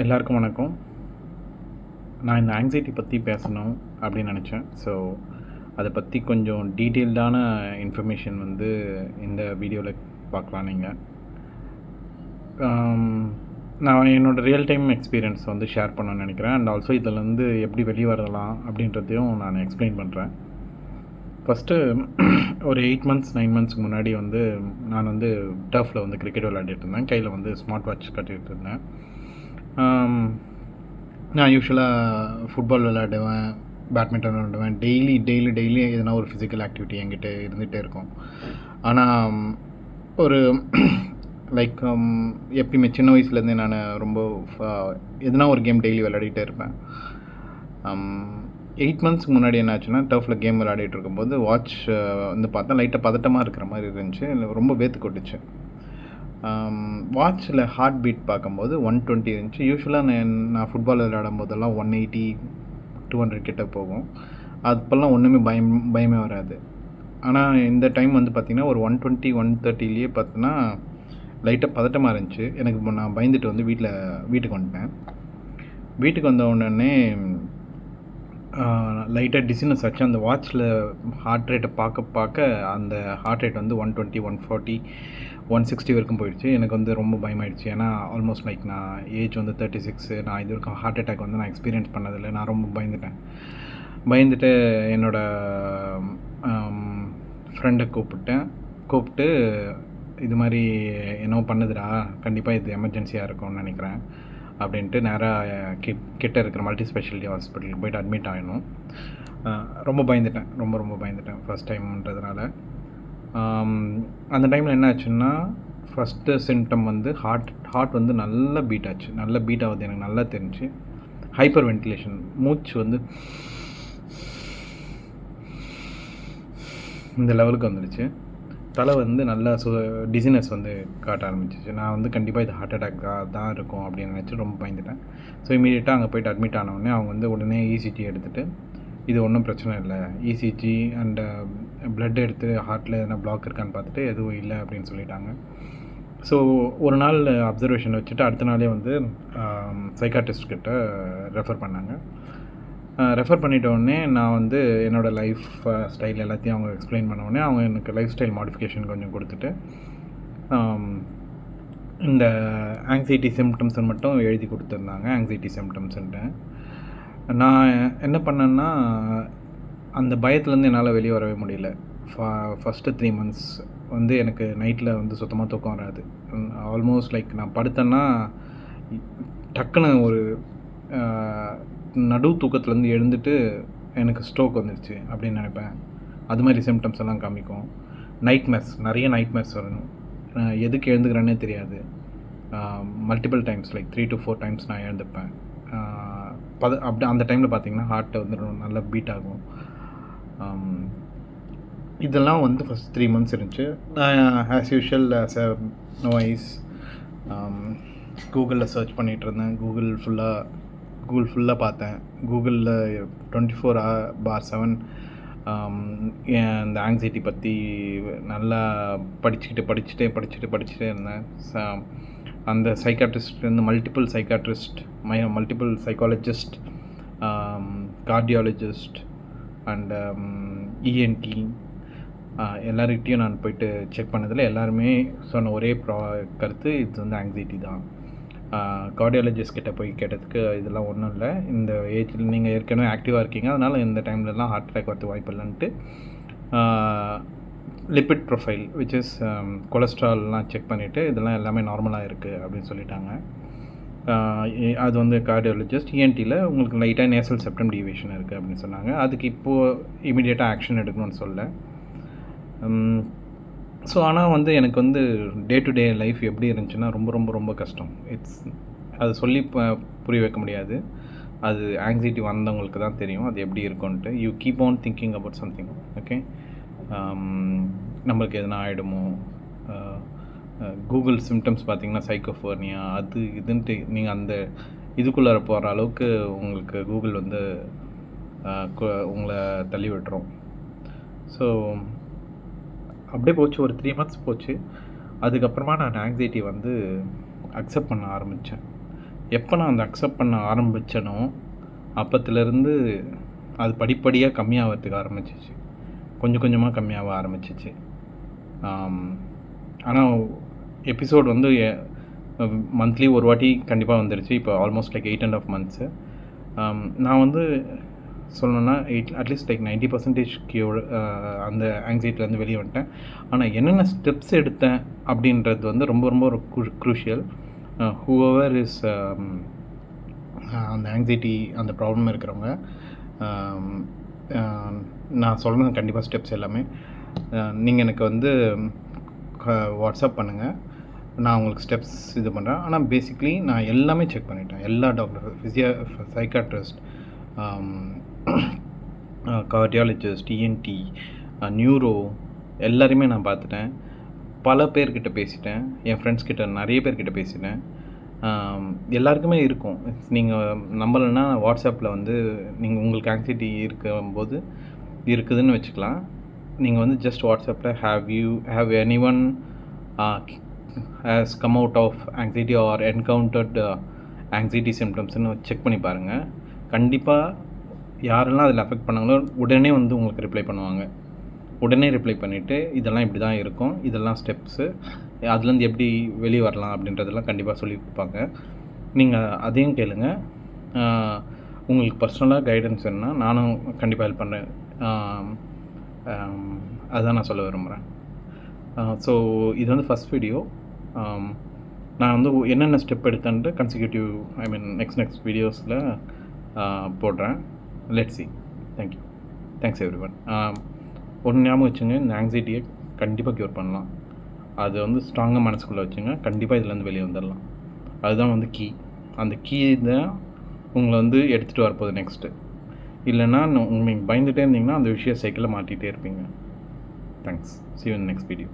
எல்லாருக்கும் வணக்கம். நான் இந்த ஆங்ஸைட்டி பற்றி பேசணும் அப்படின்னு நினச்சேன். ஸோ அதை பற்றி கொஞ்சம் டீட்டெயில்டான இன்ஃபர்மேஷன் வந்து இந்த வீடியோவில் பார்க்கலாம் நீங்கள். நான் என்னோடய ரியல் டைம் எக்ஸ்பீரியன்ஸ் வந்து ஷேர் பண்ணணும்னு நினைக்கிறேன். அண்ட் ஆல்சோ இதிலேருந்து எப்படி வெளியே வரலாம் அப்படின்றதையும் நான் எக்ஸ்பிளைன் பண்ணுறேன். ஃபஸ்ட்டு ஒரு 8 மந்த்ஸ் 9 மந்த்ஸ்க்கு முன்னாடி வந்து நான் வந்து டர்ஃபில் வந்து கிரிக்கெட் விளையாடிட்டு இருந்தேன். கையில் வந்து ஸ்மார்ட் வாட்ச் கட்டிகிட்டு இருந்தேன். நான் யூஸ்வலாக ஃபுட்பால் விளையாடுவேன், பேட்மிண்டன் விளையாடுவேன். டெய்லி எதனா ஒரு ஃபிசிக்கல் ஆக்டிவிட்டி என்கிட்ட இருந்துகிட்டே இருக்கும். ஆனால் ஒரு லைக் எப்பயுமே சின்ன வயசுலேருந்தே நான் ரொம்ப எதனா ஒரு கேம் டெய்லி விளையாடிட்டே இருப்பேன். 8 மந்த்ஸ்க்கு முன்னாடி என்ன ஆச்சுன்னா, டர்ஃபில் கேம் விளையாடிட்டு இருக்கும்போது வாட்ச் வந்து பார்த்தா லைட்டாக பதட்டமாக இருக்கிற மாதிரி இருந்துச்சு. ரொம்ப வேர்த்து கொட்டுச்சு. வாட்சில் ஹார்ட் பீட் பார்க்கும்போது 120 இருந்துச்சு. யூஸ்வலாக நான் ஃபுட்பால் விளையாடும் போதெல்லாம் 180 200 கிட்ட போகும். அப்போல்லாம் ஒன்றுமே பயமே வராது. ஆனால் இந்த டைம் வந்து பார்த்திங்கன்னா ஒரு 120 130லேயே பார்த்தோன்னா லைட்டாக பதட்டமாக இருந்துச்சு. எனக்கு நான் பயந்துட்டு வந்து வீட்டுக்கு வந்துட்டேன். வீட்டுக்கு வந்த உடனே லைட்டாக டிசினஸ் ஆச்சு. அந்த வாட்சில் ஹார்ட் ரேட்டை பார்க்க அந்த ஹார்ட் ரேட் வந்து 120 140 160 வரைக்கும் போயிடுச்சு. எனக்கு வந்து ரொம்ப பயமாயிடுச்சு. ஏன்னா ஆல்மோஸ்ட் லைக் நான் ஏஜ் வந்து 36. நான் இது வரைக்கும் ஹார்ட் அட்டாக் வந்து நான் எக்ஸ்பீரியன்ஸ் பண்ணதில்லை. நான் ரொம்ப பயந்துட்டு என்னோடய ஃப்ரெண்டை கூப்பிட்டு இது மாதிரி என்னவோ பண்ணுதுடா, கண்டிப்பாக இது எமர்ஜென்சியாக இருக்கும்னு நினைக்கிறேன் அப்படின்ட்டு நேராக கிட்ட இருக்கிற மல்டி ஸ்பெஷாலிட்டி ஹாஸ்பிட்டலுக்கு போய்ட்டு அட்மிட் ஆகணும். ரொம்ப பயந்துட்டேன் ஃபஸ்ட் டைம்ன்றதுனால. அந்த டைமில் என்ன ஆச்சுன்னா, ஃபஸ்ட்டு சிம்டம் வந்து ஹார்ட் வந்து நல்லா பீட் ஆச்சு. நல்லா பீட் ஆகுது எனக்கு நல்லா தெரிஞ்சு. ஹைப்பர் வென்டிலேஷன், மூச்சு வந்து இந்த லெவலுக்கு வந்துடுச்சு. தலை வந்து நல்லா டிசினஸ் வந்து காட்ட ஆரம்பிச்சிச்சு. நான் வந்து கண்டிப்பாக இது ஹார்ட் அட்டாக் தான் இருக்கும் அப்படின்னு நினச்சி ரொம்ப பயந்துட்டேன். ஸோ இமீடியட்டாக அங்கே போய்ட்டு அட்மிட் ஆனவுடனே அவங்க வந்து உடனே இசிஜி எடுத்துகிட்டு இது ஒன்றும் பிரச்சனை இல்லை, இசிஜி அண்டு ப்ளட் எடுத்து ஹார்ட்டில் எதனா பிளாக் இருக்கான்னு பார்த்துட்டு எதுவும் இல்லை அப்படின்னு சொல்லிட்டாங்க. ஸோ ஒரு நாள் அப்சர்வேஷன் வச்சுட்டு அடுத்த நாளே வந்து சைக்காட்ரிஸ்ட்கிட்ட ரெஃபர் பண்ணாங்க. ரெஃபர் பண்ணிட்டோடனே நான் வந்து என்னோடய லைஃப் ஸ்டைல் எல்லாத்தையும் அவங்க எக்ஸ்பிளைன் பண்ணோடனே அவங்க எனக்கு லைஃப் ஸ்டைல் மாடிஃபிகேஷன் கொஞ்சம் கொடுத்துட்டு இந்த ஆங்ஸைட்டி சிம்டம்ஸை மட்டும் எழுதி கொடுத்துருந்தாங்க. ஆங்ஸைட்டி சிம்டம்ஸுன்ட்டு நான் என்ன பண்ணேன்னா, அந்த பயத்துலேருந்து என்னால் வெளியே வரவே முடியல. ஃபஸ்ட்டு 3 மந்த்ஸ் வந்து எனக்கு நைட்டில் வந்து சுத்தமாக தூக்கம் வராது. ஆல்மோஸ்ட் லைக் நான் படுத்தேன்னா டக்குன்னு ஒரு நடு தூக்கத்துலேருந்து எழுந்துட்டு எனக்கு ஸ்ட்ரோக் வந்துடுச்சு அப்படின்னு நினைப்பேன். அது மாதிரி சிம்டம்ஸ் எல்லாம் காமிக்கும். நிறைய நைட்மேர்ஸ் வரணும். எதுக்கு எழுந்துக்கிறேன்னே தெரியாது. Multiple times like 3 to 4 times நான் எழுந்துப்பேன். அப்படி அந்த டைமில் பார்த்திங்கன்னா ஹார்ட்டை வந்து நல்லா பீட் ஆகும். இதெல்லாம் வந்து ஃபஸ்ட் 3 மந்த்ஸ் இருந்துச்சு. நான் ஆஸ் யூஷுவல் நோய்ஸ் கூகுளில் சர்ச் பண்ணிகிட்டு இருந்தேன். கூகுள் ஃபுல்லாக பார்த்தேன். கூகுளில் 24/7 இந்த ஆங்ஸைட்டி பற்றி நல்லா படிச்சுட்டே இருந்தேன். அந்த சைக்காட்ரிஸ்ட்லேருந்து multiple psychologist, cardiologist and ENT எல்லார்கிட்டையும் நான் போயிட்டு செக் பண்ணதில் எல்லாருமே சொன்ன ஒரே கருத்து இது வந்து ஆங்ஸைட்டி தான். கார்டியாலஜிஸ்ட் கிட்ட போய் கேட்டதுக்கு இதெல்லாம் ஒன்றும் இல்லை, இந்த ஏஜில் நீங்கள் ஏற்கனவே ஆக்டிவாக இருக்கீங்க, அதனால் இந்த டைம்லலாம் ஹார்ட் அட்டாக் வரது வாய்ப்பு இல்லைன்ட்டு லிப்பிட் ப்ரொஃபைல் விச் இஸ் கொலஸ்ட்ரால்லாம் செக் பண்ணிவிட்டு இதெல்லாம் எல்லாமே நார்மலாக இருக்குது அப்படின்னு சொல்லிட்டாங்க. அது வந்து கார்டியாலஜிஸ்ட். இஎன்டியில் உங்களுக்கு லைட்டாக நேசல் செப்டம் டீவியேஷன் இருக்குது அப்படின்னு சொன்னாங்க. அதுக்கு இப்போது இமீடியட்டாக ஆக்ஷன் எடுக்கணும்னு சொல்ல. ஸோ ஆனால் வந்து எனக்கு வந்து டே டு டே லைஃப் எப்படி இருந்துச்சுன்னா ரொம்ப கஷ்டம். அது சொல்லி புரிய வைக்க முடியாது. அது ஆங்ஸைட்டி வந்தவங்களுக்கு தான் தெரியும் அது எப்படி இருக்கும்ன்ட்டு. You keep on thinking about something. Okay, நம்மளுக்கு எதனா ஆகிடுமோ. கூகுள் சிம்டம்ஸ் பார்த்திங்கன்னா சைக்கோஃபோர்னியா அது இதுன்ட்டு நீங்கள் அந்த இதுக்குள்ளார போகிற அளவுக்கு உங்களுக்கு கூகுள் வந்து உங்களை தள்ளி விட்டுரும். ஸோ அப்படியே போச்சு. ஒரு 3 மந்த்ஸ் போச்சு. அதுக்கப்புறமா நான் ஆங்ஸைட்டி வந்து அக்செப்ட் பண்ண ஆரம்பித்தேன். எப்போ நான் அந்த அக்செப்ட் பண்ண ஆரம்பித்தனோ அப்பத்துலேருந்து அது படிப்படியாக கம்மியாகிறதுக்கு ஆரம்பிச்சிச்சு. கொஞ்சம் கொஞ்சமாக கம்மியாக ஆரம்பிச்சிச்சு. ஆனால் எபிசோட் வந்து மந்த்லி ஒரு வாட்டி கண்டிப்பாக வந்துருச்சு. இப்போ ஆல்மோஸ்ட் லைக் 8.5 months. நான் வந்து சொல்லணுன்னா அட்லீஸ்ட் லைக் 90% கியூர் அந்த ஆங்ஸைட்டிலேருந்து வெளியே வந்துட்டேன். ஆனால் என்னென்ன ஸ்டெப்ஸ் எடுத்தேன் அப்படின்றது வந்து ரொம்ப ரொம்ப ஒரு க்ரூஷியல். ஹூஎவர் இஸ் அந்த ஆங்ஸைட்டி அந்த ப்ராப்ளம் இருக்கிறவங்க, நான் சொல்கிறது கண்டிப்பாக ஸ்டெப்ஸ் எல்லாமே நீங்கள் எனக்கு வந்து வாட்ஸ்அப் பண்ணுங்கள். நான் உங்களுக்கு ஸ்டெப்ஸ் இது பண்ணுறேன். ஆனால் பேசிக்லி நான் எல்லாமே செக் பண்ணிட்டேன். எல்லா doctor, psychiatrist, cardiologist, ENT, neuro எல்லாரையுமே நான் பார்த்துட்டேன். பல பேர்கிட்ட பேசிட்டேன். என் ஃப்ரெண்ட்ஸ் கிட்ட நிறைய பேர்கிட்ட பேசிட்டேன். எல்லாருக்குமே இருக்கும். நீங்கள் நம்பலைன்னா வாட்ஸ்அப்பில் வந்து நீங்கள் உங்களுக்கு ஆங்ஸைட்டி இருக்கும்போது இருக்குதுன்னு வச்சுக்கலாம். நீங்கள் வந்து ஜஸ்ட் வாட்ஸ்அப்பில் have anyone has come out of anxiety or encountered anxiety சிம்டம்ஸ்னு செக் பண்ணி பாருங்கள். கண்டிப்பாக யாரெல்லாம் அதில் அஃபெக்ட் பண்ணாங்களோ உடனே வந்து உங்களுக்கு ரிப்ளை பண்ணுவாங்க. உடனே ரிப்ளை பண்ணிவிட்டு இதெல்லாம் இப்படி தான் இருக்கும், இதெல்லாம் ஸ்டெப்ஸு, அதுலேருந்து எப்படி வெளியே வரலாம் அப்படின்றதெல்லாம் கண்டிப்பாக சொல்லி கொடுப்பாங்க. நீங்கள் அதையும் கேளுங்க. உங்களுக்கு பர்சனலாக கைடன்ஸ் வேணுன்னா நானும் கண்டிப்பாக ஹெல்ப் பண்ணுறேன். அதுதான் நான் சொல்ல விரும்புகிறேன். ஸோ இது வந்து ஃபஸ்ட் வீடியோ. நான் வந்து என்னென்ன ஸ்டெப் எடுத்தேன்ட்டு கன்சிக்யூட்டிவ் நெக்ஸ்ட் வீடியோஸில் போடுறேன். Let's see. Thank you. Thanks everyone. ஒன்று ஞாபகம் வச்சுங்க, இந்த ஆங்ஸைட்டியை கண்டிப்பாக க்யூர் பண்ணலாம். அது வந்து ஸ்ட்ராங்காக மனசுக்குள்ளே வச்சுங்க. கண்டிப்பாக இதுலேருந்து வெளியே வந்துடலாம். அதுதான் வந்து கீ. அந்த கீ தான் உங்களை வந்து எடுத்துகிட்டு வரப்போகுது நெக்ஸ்ட்டு. இல்லைன்னா நீங்கள் பயந்துகிட்டே இருந்தீங்கன்னா அந்த விஷய சைக்கிளில் மாட்டிகிட்டே இருப்பீங்க. Thanks. see you in the next video.